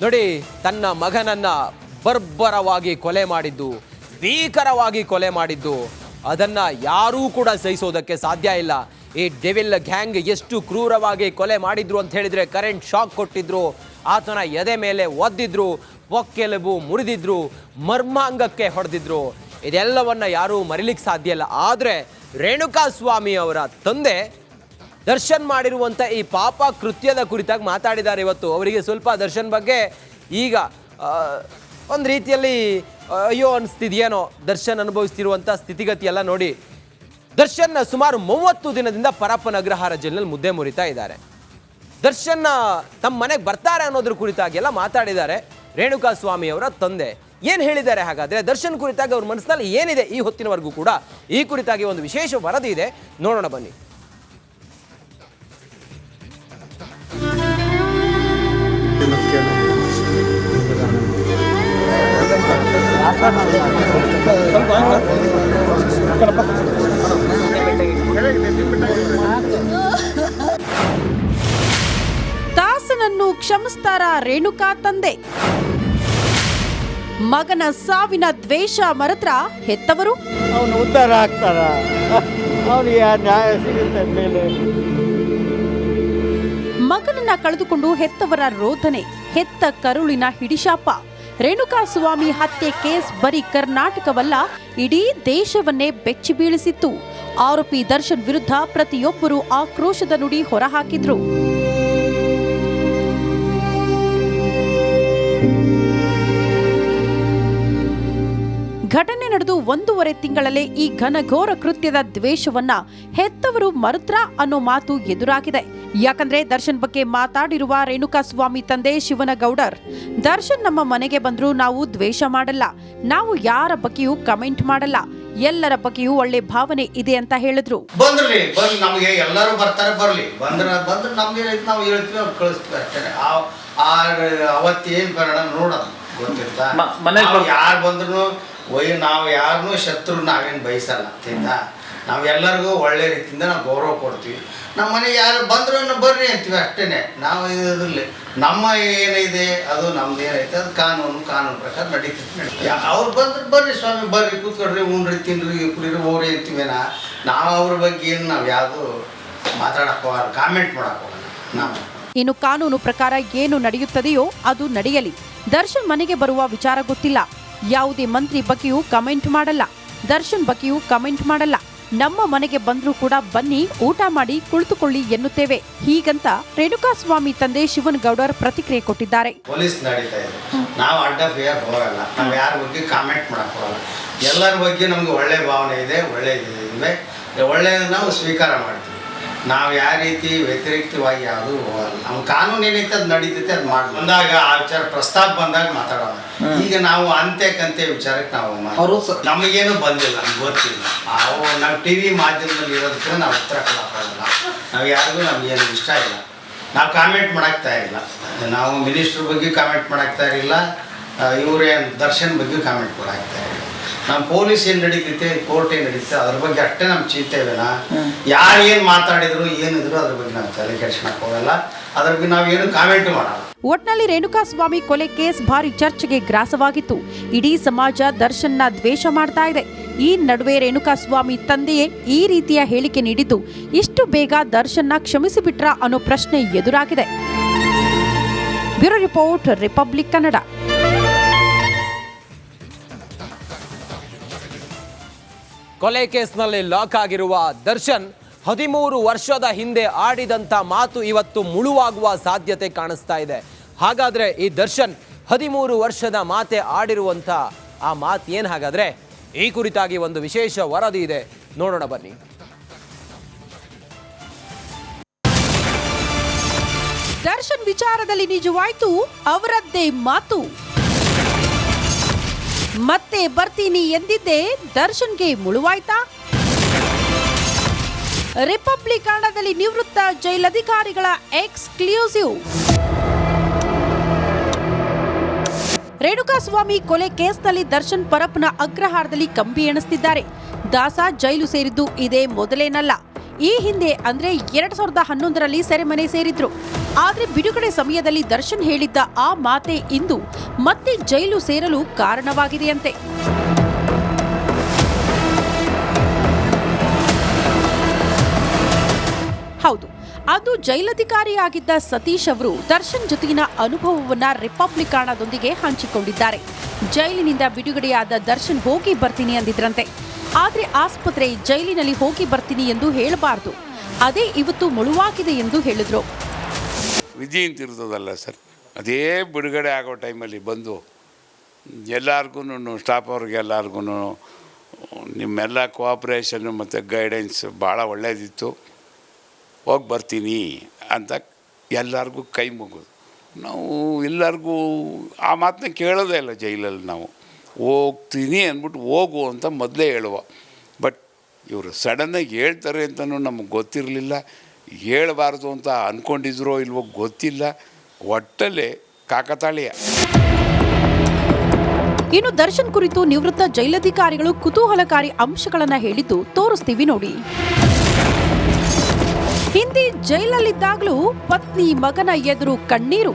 ನೋಡಿ, ತನ್ನ ಮಗನನ್ನ ಬರ್ಬರವಾಗಿ ಕೊಲೆ ಮಾಡಿದ್ದು, ಭೀಕರವಾಗಿ ಕೊಲೆ ಮಾಡಿದ್ದು, ಅದನ್ನ ಯಾರೂ ಕೂಡ ಸಹಿಸೋದಕ್ಕೆ ಸಾಧ್ಯ ಇಲ್ಲ. ಈ ಡೆವಿಲ್ ಗ್ಯಾಂಗ್ ಎಷ್ಟು ಕ್ರೂರವಾಗಿ ಕೊಲೆ ಮಾಡಿದ್ರು ಅಂತ ಹೇಳಿದ್ರೆ, ಕರೆಂಟ್ ಶಾಕ್ ಕೊಟ್ಟಿದ್ರು, ಆತನ ಎದೆ ಮೇಲೆ ಒದ್ದಿದ್ರು, ಪೊಕ್ಕೆಲುಬು ಮುರಿದಿದ್ರು, ಮರ್ಮಾಂಗಕ್ಕೆ ಹೊಡೆದಿದ್ರು. ಇದೆಲ್ಲವನ್ನ ಯಾರೂ ಮರಿಲಿಕ್ಕೆ ಸಾಧ್ಯ ಇಲ್ಲ. ಆದರೆ ರೇಣುಕಾಸ್ವಾಮಿ ಅವರ ತಂದೆ ದರ್ಶನ್ ಮಾಡಿರುವಂಥ ಈ ಪಾಪ ಕೃತ್ಯದ ಕುರಿತಾಗಿ ಮಾತಾಡಿದ್ದಾರೆ ಇವತ್ತು. ಅವರಿಗೆ ಸ್ವಲ್ಪ ದರ್ಶನ್ ಬಗ್ಗೆ ಈಗ ಒಂದು ರೀತಿಯಲ್ಲಿ ಅಯ್ಯೋ ಅನಿಸ್ತಿದೆಯೇನೋ, ದರ್ಶನ್ ಅನುಭವಿಸ್ತಿರುವಂಥ ಸ್ಥಿತಿಗತಿ ಎಲ್ಲ ನೋಡಿ. ದರ್ಶನ್ ಸುಮಾರು 30 ದಿನದಿಂದ ಪರಪ್ಪನ ಅಗ್ರಹಾರ ಜೈಲಿನಲ್ಲಿ ಮುದ್ದೆ ಮುರಿತಾ ಇದ್ದಾರೆ. ದರ್ಶನ್ ತಮ್ಮ ಮನೆಗೆ ಬರ್ತಾರೆ ಅನ್ನೋದ್ರ ಕುರಿತಾಗಿ ಎಲ್ಲ ಮಾತಾಡಿದ್ದಾರೆ ರೇಣುಕಾಸ್ವಾಮಿ ಅವರ ತಂದೆ. ಏನು ಹೇಳಿದ್ದಾರೆ ಹಾಗಾದರೆ, ದರ್ಶನ್ ಕುರಿತಾಗಿ ಅವ್ರ ಮನಸ್ಸಿನಲ್ಲಿ ಏನಿದೆ ಈ ಹೊತ್ತಿನವರೆಗೂ ಕೂಡ, ಈ ಕುರಿತಾಗಿ ಒಂದು ವಿಶೇಷ ವರದಿ ಇದೆ, ನೋಡೋಣ ಬನ್ನಿ. ದಾಸನನ್ನು ಕ್ಷಮಿಸ್ತಾರ ರೇಣುಕಾ ತಂದೆ? ಮಗನ ಸಾವಿನ ದ್ವೇಷ ಮರೆತ್ರ ಹೆತ್ತವರು? ಅವನು ಉದ್ಧಾರ ಆಗ್ತಾರ? ಅವನಿಗೆ ನ್ಯಾಯ ಸಿಗುತ್ತೆ ಮೇಲೆ? ಮಗನನ್ನ ಕಳೆದುಕೊಂಡು ಹೆತ್ತವರ ರೋಧನೆ, ಹೆತ್ತ ಕರುಳಿನ ಹಿಡಿಶಾಪ. ರೇಣುಕಾಸ್ವಾಮಿ ಹತ್ಯೆ ಕೇಸ್ ಬರೀ ಕರ್ನಾಟಕವಲ್ಲ, ಇಡೀ ದೇಶವನ್ನೇ ಬೆಚ್ಚಿ ಬೀಳಿಸಿತ್ತು. ಆರೋಪಿ ದರ್ಶನ್ ವಿರುದ್ಧ ಪ್ರತಿಯೊಬ್ಬರು ಆಕ್ರೋಶದ ನುಡಿ ಹೊರಹಾಕಿದ್ರು. ಘಟನೆ ನಡೆದು 1.5 ತಿಂಗಳಲ್ಲೇ ಈ ಘನಘೋರ ಕೃತ್ಯದ ದ್ವೇಷವನ್ನ ಹೆತ್ತವರು ಮರುತ್ರ ಅನ್ನೋ ಮಾತು ಎದುರಾಗಿದೆ. ಯಾಕಂದ್ರೆ ದರ್ಶನ್ ಬಗ್ಗೆ ಮಾತಾಡಿರುವ ರೇಣುಕಾಸ್ವಾಮಿ ತಂದೆ ಶಿವನಗೌಡರ್, ದರ್ಶನ್ ನಮ್ಮ ಮನೆಗೆ ಬಂದ್ರು ನಾವು ದ್ವೇಷ ಮಾಡಲ್ಲ, ನಾವು ಯಾರ ಬಗ್ಗೆಯೂ ಕಮೆಂಟ್ ಮಾಡಲ್ಲ, ಎಲ್ಲರ ಬಗ್ಗೆಯೂ ಒಳ್ಳೆ ಭಾವನೆ ಇದೆ ಅಂತ ಹೇಳಿದ್ರು. ಬಂದ್ರಿ ನಮಗೆ ಎಲ್ಲರೂ ಬರ್ತಾರೆ, ಬರ್ಲಿ, ಬಂದ್ರೆ ನಮ್ಗೆ ನಾವು ಹೇಳ್ತೀವಿ, ಅವ್ರು ಕಳಿಸ್ತೀವಿ ಅಷ್ಟೇ. ಅವತ್ತೇನು ಬರೋಣ ನೋಡೋದು ಗೊತ್ತಿರ್ತಾ. ಯಾರು ಬಂದ್ರು ನಾವು ಯಾರನ್ನೂ ಶತ್ರು ನಾವೇನು ಬಯಸಲ್ಲ ತಿಂದ. ನಾವು ಎಲ್ಲರಿಗೂ ಒಳ್ಳೆ ರೀತಿಯಿಂದ ನಾವು ಗೌರವ ಕೊಡ್ತೀವಿ. ನಮ್ಮ ಮನೆಗೆ ಯಾರು ಬಂದ್ರು ಬರ್ರಿ ಅಂತೀವಿ ಅಷ್ಟೇ. ನಾವು ಇದರಲ್ಲಿ ನಮ್ಮ ಏನಿದೆ ಅದು ನಮ್ದು ಏನೈತೆ ಅದು ಕಾನೂನು ಪ್ರಕಾರ ನಡೀತೈತಿ. ಅವ್ರು ಬಂದ್ರೆ ಬರ್ರಿ ಸ್ವಾಮಿ, ಬರ್ರಿ ಕೂತ್ಕೊಡ್ರಿ, ಉಣ್ರಿ, ತಿನ್ರಿ, ಕುಡೀರಿ, ಹೋಗ್ರಿ ಅಂತೀವೇನ. ನಾವು ಅವ್ರ ಬಗ್ಗೆ ಏನು ನಾವು ಯಾವುದು ಮಾತಾಡಕ್ಕೆ ಹೋಗಲ್ಲ, ಕಾಮೆಂಟ್ ಮಾಡಕ್ಕೆ ಹೋಗಲ್ಲ ನಾವು. ಇನ್ನು ಕಾನೂನು ಪ್ರಕಾರ ಏನು ನಡೆಯುತ್ತದೆಯೋ ಅದು ನಡೆಯಲಿ. ದರ್ಶನ್ ಮನೆಗೆ ಬರುವ ವಿಚಾರ ಗೊತ್ತಿಲ್ಲ. ಯಾವುದೇ ಮಂತ್ರಿ ಬಗ್ಗೆಯೂ ಕಮೆಂಟ್ ಮಾಡಲ್ಲ, ದರ್ಶನ್ ಬಗ್ಗೆಯೂ ಕಮೆಂಟ್ ಮಾಡಲ್ಲ. ನಮ್ಮ ಮನೆಗೆ ಬಂದ್ರೂ ಕೂಡ ಬನ್ನಿ, ಊಟ ಮಾಡಿ, ಕುಳಿತುಕೊಳ್ಳಿ ಎನ್ನುತ್ತೇವೆ. ಹೀಗಂತ ರೇಣುಕಾಸ್ವಾಮಿ ತಂದೆ ಶಿವನಗೌಡರ್ ಪ್ರತಿಕ್ರಿಯೆ ಕೊಟ್ಟಿದ್ದಾರೆ. ಪೊಲೀಸ್ ನಡೀತಾ ಇದೆ, ನಾವು ಅಡ್ಡ ಫೇರ್ ಹೋಗಲ್ಲ, ನಾವು ಯಾರ ಬಗ್ಗೆ ಕಾಮೆಂಟ್ ಮಾಡಕ್ ಹೋಗಲ್ಲ. ಎಲ್ಲರ ಬಗ್ಗೆ ನಮ್ಗೆ ಒಳ್ಳೆ ಭಾವನೆ ಇದೆ, ಒಳ್ಳೆಯದು ನಾವು ಸ್ವೀಕಾರ ಮಾಡ್ತೀವಿ. ನಾವು ಯಾವ ರೀತಿ ವ್ಯತಿರಿಕ್ತವಾಗಿ ಯಾವುದು ಹೋಗಲ್ಲ. ನಮ್ಮ ಕಾನೂನು ಏನೈತೆ ಅದು ನಡೀತೈತೆ, ಅದು ಮಾಡಿ ಬಂದಾಗ ಆ ವಿಚಾರ ಪ್ರಸ್ತಾಪ ಬಂದಾಗ ಮಾತಾಡೋಣ. ಈಗ ನಾವು ಅಂತ್ಯಕ್ಕಂತೆ ವಿಚಾರಕ್ಕೆ ನಾವು ನಮಗೇನು ಬಂದಿಲ್ಲ, ನಮ್ಗೆ ಗೊತ್ತಿಲ್ಲ. ನಾವು TV ಮಾಧ್ಯಮದಲ್ಲಿ ಇರೋದಕ್ಕೆ ನಾವು ಉತ್ತರ ಕೊಡೋಕ್ಕಾಗಲ್ಲ. ನಾವು ಯಾರಿಗೂ ನಮಗೇನು ಇಷ್ಟ ಇಲ್ಲ, ನಾವು ಕಾಮೆಂಟ್ ಮಾಡಾಕ್ತಾ ಇಲ್ಲ. ನಾವು ಮಿನಿಸ್ಟ್ರ್ ಬಗ್ಗೆ ಕಾಮೆಂಟ್ ಮಾಡಾಕ್ತಾ ಇರಲಿಲ್ಲ, ಇವರೇ ದರ್ಶನ್ ಬಗ್ಗೆ ಕಾಮೆಂಟ್ ಮಾಡಾಕ್ತಾ ಇರಲಿಲ್ಲ. ನಮ್ಮ ಪೊಲೀಸ್ ಏನು ನಡೀತೈತೆ, ಕೋರ್ಟ್ ಏನು ನಡೀತೈತೆ ಅದ್ರ ಬಗ್ಗೆ ಅಷ್ಟೇ ನಮ್ಮ ಚಿಂತೆ ಇವೆನಾ. ಯಾರು ಏನು ಮಾತಾಡಿದ್ರು ಏನಿದ್ರು ಅದ್ರ ಬಗ್ಗೆ ನಾವು ತಲೆ ಕೆಡಿಸ್ಕೊಳಕ್ ಹೋಗಲ್ಲ, ಅದ್ರ ಬಗ್ಗೆ ನಾವೇನು ಕಾಮೆಂಟ್ ಮಾಡಲ್ಲ. ಒಟ್ನಲ್ಲಿ ರೇಣುಕಾಸ್ವಾಮಿ ಕೊಲೆ ಕೇಸ್ ಭಾರಿ ಚರ್ಚೆಗೆ ಗ್ರಾಸವಾಗಿತ್ತು. ಇಡೀ ಸಮಾಜ ದರ್ಶನ್ನ ದ್ವೇಷ ಮಾಡ್ತಾ ಇದೆ. ಈ ನಡುವೆ ರೇಣುಕಾಸ್ವಾಮಿ ತಂದೆಯೇ ಈ ರೀತಿಯ ಹೇಳಿಕೆ ನೀಡಿದ್ದು, ಇಷ್ಟು ಬೇಗ ದರ್ಶನ್ನ ಕ್ಷಮಿಸಿಬಿಟ್ರ ಅನ್ನೋ ಪ್ರಶ್ನೆ ಎದುರಾಗಿದೆ. Bureau report, republic Kannada. ಕೊಲೆ ಕೇಸ್ನಲ್ಲಿ ಲಾಕ್ ಆಗಿರುವ ದರ್ಶನ್ 13 ವರ್ಷದ ಹಿಂದೆ ಆಡಿದಂಥ ಮಾತು ಇವತ್ತು ಮುಳುವಾಗುವ ಸಾಧ್ಯತೆ ಕಾಣಿಸ್ತಾ ಇದೆ. ಹಾಗಾದರೆ ಈ ದರ್ಶನ್ 13 ವರ್ಷದ ಮಾತೆ ಆಡಿರುವಂಥ ಆ ಮಾತು ಏನು ಹಾಗಾದರೆ? ಈ ಕುರಿತಾಗಿ ಒಂದು ವಿಶೇಷ ವರದಿ ಇದೆ, ನೋಡೋಣ ಬನ್ನಿ. ದರ್ಶನ್ ವಿಚಾರದಲ್ಲಿ ನಿಜವಾಯ್ತು ಅವರದ್ದೇ ಮಾತು. ಮತ್ತೆ ಬರ್ತೀನಿ ಎಂದಿದ್ದೆ, ದರ್ಶನ್ಗೆ ಮುಳುವಾಯ್ತಾ? ರಿಪಬ್ಲಿಕ್ ಕನ್ನಡದಲ್ಲಿ ನಿವೃತ್ತ ಜೈಲಧಿಕಾರಿಗಳ ಎಕ್ಸ್ಕ್ಲೂಸಿವ್. ರೇಣುಕಾಸ್ವಾಮಿ ಕೊಲೆ ಕೇಸ್ನಲ್ಲಿ ದರ್ಶನ್ ಪರಪ್ಪನ ಅಗ್ರಹಾರದಲ್ಲಿ ಕಂಬಿ ಎಣಿಸ್ತಿದ್ದಾರೆ. ದಾಸ ಜೈಲು ಸೇರಿದ್ದು ಇದೇ ಮೊದಲೇನಲ್ಲ. ಈ ಹಿಂದೆ ಅಂದ್ರೆ 2011ರಲ್ಲಿ ಸೆರೆಮನೆ ಸೇರಿದ್ರು. ಆದ್ರೆ ಬಿಡುಗಡೆ ಸಮಯದಲ್ಲಿ ದರ್ಶನ್ ಹೇಳಿದ್ದ ಆ ಮಾತೆ ಇಂದು ಮತ್ತೆ ಜೈಲು ಸೇರಲು ಕಾರಣವಾಗಿದೆಯಂತೆ. ಹೌದು, ಅದು ಜೈಲಧಿಕಾರಿಯಾಗಿದ್ದ ಸತೀಶ್ ಅವರು ದರ್ಶನ್ ಜೊತೆಗಿನ ಅನುಭವವನ್ನ ರಿಪಬ್ಲಿಕಾಣದೊಂದಿಗೆ ಹಂಚಿಕೊಂಡಿದ್ದಾರೆ. ಜೈಲಿನಿಂದ ಬಿಡುಗಡೆಯಾದ ದರ್ಶನ್ ಹೋಗಿ ಬರ್ತೀನಿ ಅಂದಿದ್ರಂತೆ. ಆದ್ರೆ ಆಸ್ಪತ್ರೆ, ಜೈಲಿನಲ್ಲಿ ಹೋಗಿ ಬರ್ತೀನಿ ಎಂದು ಹೇಳಬಾರದು, ಅದೇ ಇವತ್ತು ಮುಳುವಾಗಿದೆ ಎಂದು ಹೇಳಿದ್ರು. ವಿಧಿ ಅಂತಿರ್ತದಲ್ಲ ಸರ್, ಅದೇ ಬಿಡುಗಡೆ ಆಗೋ ಟೈಮಲ್ಲಿ ಬಂದು ಎಲ್ಲರಿಗೂ, ಸ್ಟಾಫ್ ಅವ್ರಿಗೆಲ್ಲರಿಗೂ ನಿಮ್ಮೆಲ್ಲ ಕೋಆಪ್ರೇಷನ್ನು ಮತ್ತು ಗೈಡೆನ್ಸ್ ಭಾಳ ಒಳ್ಳೆಯದಿತ್ತು, ಹೋಗಿ ಬರ್ತೀನಿ ಅಂತ ಎಲ್ಲರಿಗೂ ಕೈ ಮುಗಿದು ನಾವು ಎಲ್ಲರಿಗೂ ಆ ಮಾತನ್ನ ಕೇಳೋದೇ ಇಲ್ಲ ಜೈಲಲ್ಲಿ. ನಾವು ಹೋಗ್ತೀನಿ ಅಂದ್ಬಿಟ್ಟು ಹೋಗು ಅಂತ ಮೊದಲೇ ಹೇಳುವ. ಬಟ್ ಇವರು ಸಡನ್ನಾಗಿ ಹೇಳ್ತಾರೆ ಅಂತಲೂ ನಮಗೆ ಗೊತ್ತಿರಲಿಲ್ಲ, ಹೇಳಬಾರ್ದು ಅಂತ ಅಂದ್ಕೊಂಡಿದ್ರೋ ಇಲ್ವೋ ಗೊತ್ತಿಲ್ಲ. ಒಟ್ಟಲ್ಲೇ ಕಾಕತಾಳೀಯ. ಇನ್ನು ದರ್ಶನ್ ಕುರಿತು ನಿವೃತ್ತ ಜೈಲಧಿಕಾರಿಗಳು ಕುತೂಹಲಕಾರಿ ಅಂಶಗಳನ್ನು ಹೇಳಿದ್ದು ತೋರಿಸ್ತೀವಿ ನೋಡಿ. ಹಿಂದೆ ಜೈಲಲ್ಲಿದ್ದಾಗಲೂ ಪತ್ನಿ ಮಗನ ಎದುರು ಕಣ್ಣೀರು.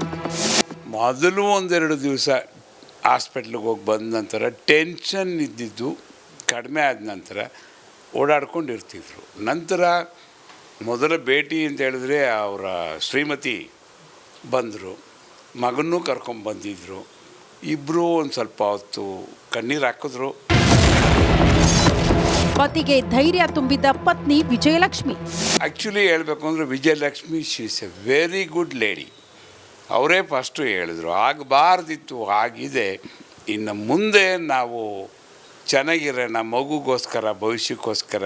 ಮೊದಲು ಒಂದೆರಡು ದಿವಸ ಹಾಸ್ಪಿಟ್ಲಿಗೆ ಹೋಗಿ ಬಂದ ನಂತರ ಟೆನ್ಷನ್ ಇದ್ದಿದ್ದು ಕಡಿಮೆ ಆದ ನಂತರ ಓಡಾಡ್ಕೊಂಡಿರ್ತಿದ್ರು. ನಂತರ ಮೊದಲ ಭೇಟಿ ಅಂತ ಹೇಳಿದ್ರೆ ಅವರ ಶ್ರೀಮತಿ ಬಂದರು, ಮಗನೂ ಕರ್ಕೊಂಡ್ಬಂದಿದ್ರು. ಇಬ್ಬರು ಒಂದು ಸ್ವಲ್ಪ ಹೊತ್ತು ಕಣ್ಣೀರು ಹಾಕಿದ್ರು. ಪತಿಗೆ ಧೈರ್ಯ ತುಂಬಿದ್ದ ಪತ್ನಿ ವಿಜಯಲಕ್ಷ್ಮಿ. ಆ್ಯಕ್ಚುಲಿ ಹೇಳಬೇಕು ಅಂದರೆ Vijayalakshmi she is A very good lady. ಅವರೇ ಫಸ್ಟು ಹೇಳಿದರು, ಆಗಬಾರ್ದಿತ್ತು, ಆಗಿದೆ, ಇನ್ನು ಮುಂದೆ ನಾವು ಚೆನ್ನಾಗಿರೋಣ, ಮಗುಗೋಸ್ಕರ, ಭವಿಷ್ಯಕ್ಕೋಸ್ಕರ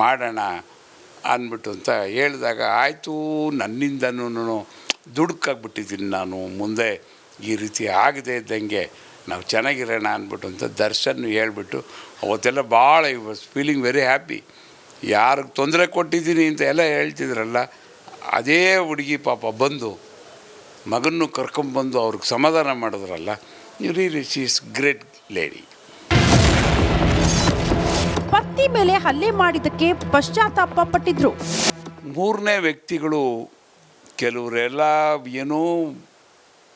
ಮಾಡೋಣ ಅಂದ್ಬಿಟ್ಟು ಅಂತ ಹೇಳಿದಾಗ ಆಯಿತು, ನನ್ನಿಂದನೂ ದುಡುಕಾಗ್ಬಿಟ್ಟಿದ್ದೀನಿ ನಾನು, ಮುಂದೆ ಈ ರೀತಿ ಆಗದೆ ಇದ್ದಂಗೆ ನಾವು ಚೆನ್ನಾಗಿರೋಣ ಅಂದ್ಬಿಟ್ಟು ಅಂತ ದರ್ಶನ್ ಹೇಳಿಬಿಟ್ಟು ಅವತ್ತೆಲ್ಲ ಭಾಳ I was feeling very happy. ಯಾರಿಗೆ ತೊಂದರೆ ಕೊಟ್ಟಿದ್ದೀನಿ ಅಂತ ಎಲ್ಲ ಹೇಳ್ತಿದ್ರಲ್ಲ, ಅದೇ ಹುಡುಗಿ ಪಾಪ ಬಂದು ಮಗನ್ನು ಕರ್ಕೊಂಬಂದು ಅವ್ರಿಗೆ ಸಮಾಧಾನ ಮಾಡಿದ್ರಲ್ಲ, really she is great lady. ಪತ್ನಿ ಮೇಲೆ ಹಲ್ಲೆ ಮಾಡಿದ್ದಕ್ಕೆ ಪಶ್ಚಾತ್ತಾಪ ಪಟ್ಟಿದ್ರು. ಮೂರನೇ ವ್ಯಕ್ತಿಗಳು ಕೆಲವರೆಲ್ಲ ಏನೋ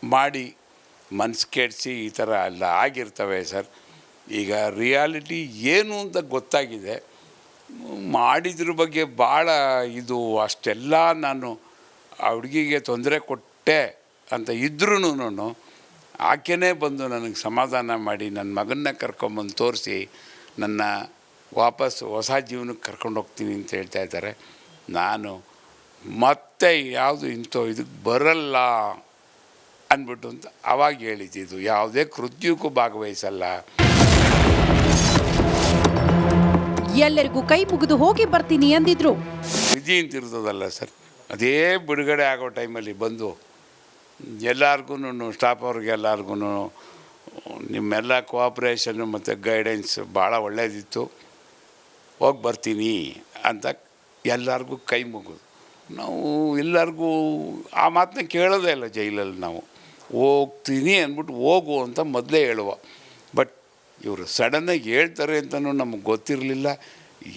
ಮಾಡಿ ಮನಸ್ಸು ಕೆಡಿಸಿ ಈ ಥರ ಎಲ್ಲ ಆಗಿರ್ತವೆ ಸರ್. ಈಗ ರಿಯಾಲಿಟಿ ಏನು ಅಂತ ಗೊತ್ತಾಗಿದೆ. ಮಾಡಿದ್ರ ಬಗ್ಗೆ ಭಾಳ ಇದು ಅಷ್ಟೆಲ್ಲ ನಾನು ಆ ಹುಡುಗಿಗೆ ತೊಂದರೆ ಕೊಟ್ಟೆ ಅಂತ ಇದ್ರೂ ಆಕೆನೇ ಬಂದು ನನಗೆ ಸಮಾಧಾನ ಮಾಡಿ ನನ್ನ ಮಗನ್ನ ಕರ್ಕೊಂಬಂದು ತೋರಿಸಿ ನನ್ನ ವಾಪಸ್ ಹೊಸ ಜೀವನಕ್ಕೆ ಕರ್ಕೊಂಡು ಹೋಗ್ತೀನಿ ಅಂತ ಹೇಳ್ತಾ ಇದ್ದಾರೆ. ನಾನು ಮತ್ತೆ ಯಾವುದು ಇದಕ್ಕೆ ಬರಲ್ಲ ಅಂದ್ಬಿಟ್ಟು ಅಂತ ಅವಾಗ ಹೇಳಿದ್ದು, ಯಾವುದೇ ಕೃತ್ಯಕ್ಕೂ ಭಾಗವಹಿಸಲ್ಲ. ಎಲ್ಲರಿಗೂ ಕೈ ಮುಗಿದು ಹೋಗಿ ಬರ್ತೀನಿ ಅಂದಿದ್ರು. ವಿಧಿ ಅಂತಿರ್ತದಲ್ಲ ಸರ್, ಅದೇ ಬಿಡುಗಡೆ ಆಗೋ ಟೈಮಲ್ಲಿ ಬಂದು ಎಲ್ಲರಿಗೂ, ಸ್ಟಾಫ್ ಅವ್ರಿಗೆಲ್ಲರಿಗೂ ನಿಮ್ಮೆಲ್ಲ ಕೋಆಪ್ರೇಷನ್ನು ಮತ್ತು ಗೈಡೆನ್ಸ್ ಭಾಳ ಒಳ್ಳೆಯದಿತ್ತು, ಹೋಗಿ ಬರ್ತೀನಿ ಅಂತ ಎಲ್ಲರಿಗೂ ಕೈ ಮುಗಿದು ನಾವು ಎಲ್ಲರಿಗೂ ಆ ಮಾತನ್ನ ಕೇಳೋದೇ ಇಲ್ಲ ಜೈಲಲ್ಲಿ. ನಾವು ಹೋಗ್ತೀನಿ ಅಂದ್ಬಿಟ್ಟು ಹೋಗು ಅಂತ ಮೊದಲೇ ಹೇಳುವ. ಬಟ್ ಇವರು ಸಡನ್ನಾಗಿ ಹೇಳ್ತಾರೆ ಅಂತಲೂ ನಮಗೆ ಗೊತ್ತಿರಲಿಲ್ಲ,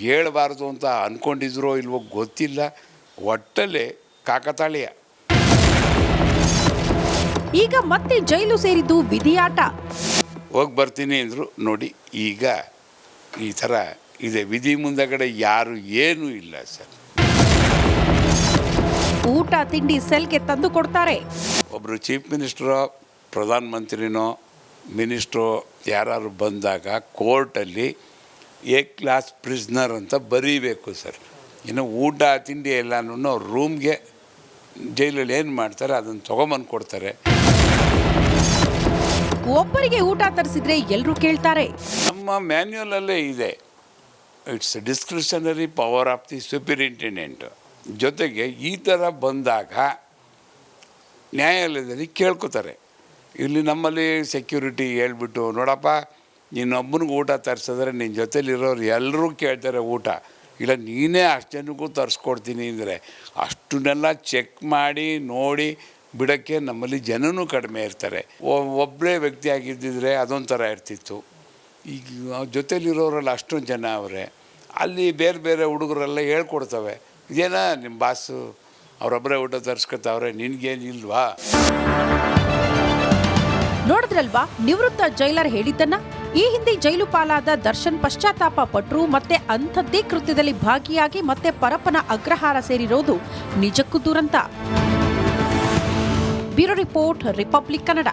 ಹೇಳಬಾರ್ದು ಅಂತ ಅಂದ್ಕೊಂಡಿದ್ರೋ ಇಲ್ವೋ ಗೊತ್ತಿಲ್ಲ. ಒಟ್ಟಲ್ಲೇ ಕಾಕತಾಳೀಯ. ಈಗ ಮತ್ತೆ ಜೈಲು ಸೇರಿದ್ದು ವಿಧಿಯಾಟ. ಹೋಗಿ ಬರ್ತೀನಿ ಅಂದರು. ನೋಡಿ ಈಗ ಈ ಥರ ಇದೆ, ವಿಧಿ ಮುಂದಗಡೆ ಯಾರು ಏನೂ ಇಲ್ಲ ಸರ್. ಊಟ ತಿಂಡಿ ಸೆಲ್ಗೆ ತಂದು ಕೊಡ್ತಾರೆ. ಒಬ್ಬರು ಚೀಫ್ ಮಿನಿಸ್ಟ್ರೋ, ಪ್ರಧಾನ ಮಂತ್ರಿನೋ, ಮಿನಿಸ್ಟ್ರೋ ಯಾರು ಬಂದಾಗ ಕೋರ್ಟಲ್ಲಿ ಎ ಕ್ಲಾಸ್ ಪ್ರಿಸ್ನರ್ ಅಂತ ಬರೀಬೇಕು ಸರ್. ಇನ್ನು ಊಟ ತಿಂಡಿ ಎಲ್ಲನೂ ಅವ್ರ ರೂಮ್ಗೆ ಜೈಲಲ್ಲಿ ಏನು ಮಾಡ್ತಾರೆ ಅದನ್ನು ತೊಗೊಂಬಂದು ಕೊಡ್ತಾರೆ. ಒಬ್ಬರಿಗೆ ಊಟ ತರಿಸಿದ್ರೆ ಎಲ್ಲರೂ ಕೇಳ್ತಾರೆ. ನಮ್ಮ ಮ್ಯಾನ್ಯುಯಲಲ್ಲೇ ಇದೆ, it's discretionary power of the superintendent. ಜೊತೆಗೆ ಈ ಥರ ಬಂದಾಗ ನ್ಯಾಯಾಲಯದಲ್ಲಿ ಕೇಳ್ಕೊತಾರೆ. ಇಲ್ಲಿ ನಮ್ಮಲ್ಲಿ ಸೆಕ್ಯೂರಿಟಿ ಹೇಳ್ಬಿಟ್ಟು, ನೋಡಪ್ಪ ನೀನೊಬ್ಬನಿಗೆ ಊಟ ತರಿಸಿದ್ರೆ ನಿನ್ನ ಜೊತೆಲಿರೋರು ಎಲ್ಲರೂ ಕೇಳ್ತಾರೆ ಊಟ, ಇಲ್ಲ ನೀನೇ ಅಷ್ಟು ಜನಕ್ಕೂ ತರಿಸ್ಕೊಡ್ತೀನಿ ಅಂದರೆ ಅಷ್ಟನ್ನೆಲ್ಲ ಚೆಕ್ ಮಾಡಿ ನೋಡಿ ಬಿಡೋಕ್ಕೆ ನಮ್ಮಲ್ಲಿ ಜನನೂ ಕಡಿಮೆ ಇರ್ತಾರೆ. ಒಬ್ಬಳೇ ವ್ಯಕ್ತಿ ಆಗಿದ್ದಿದ್ರೆ ಅದೊಂಥರ ಇರ್ತಿತ್ತು. ಈಗ ಜೊತೆಲಿರೋರೆಲ್ಲ ಅಷ್ಟೊಂದು ಜನ ಅವರೇ, ಅಲ್ಲಿ ಬೇರೆ ಬೇರೆ ಹುಡುಗರೆಲ್ಲ ಹೇಳ್ಕೊಡ್ತವೆ, ಇದೇನ ನಿಮ್ಮ ಬಾಸು ಅವರೊಬ್ಬರೇ ಊಟ ತರಿಸ್ಕೊತಾವ್ರೆ, ನಿನ್ಗೇನಿಲ್ವಾ? ನೋಡಿದ್ರಲ್ವಾ ನಿವೃತ್ತ ಜೈಲರ್ ಹೇಳಿದ್ದನ್ನ? ಈ ಹಿಂದೆ ಜೈಲು ಪಾಲಾದ ದರ್ಶನ್ ಪಶ್ಚಾತ್ತಾಪ ಪಟ್ರು, ಮತ್ತೆ ಅಂಥದ್ದೇ ಕೃತ್ಯದಲ್ಲಿ ಭಾಗಿಯಾಗಿ ಮತ್ತೆ ಪರಪ್ಪನ ಅಗ್ರಹಾರ ಸೇರಿರೋದು ನಿಜಕ್ಕೂ ದುರಂತ. Bureau report, republic Kannada.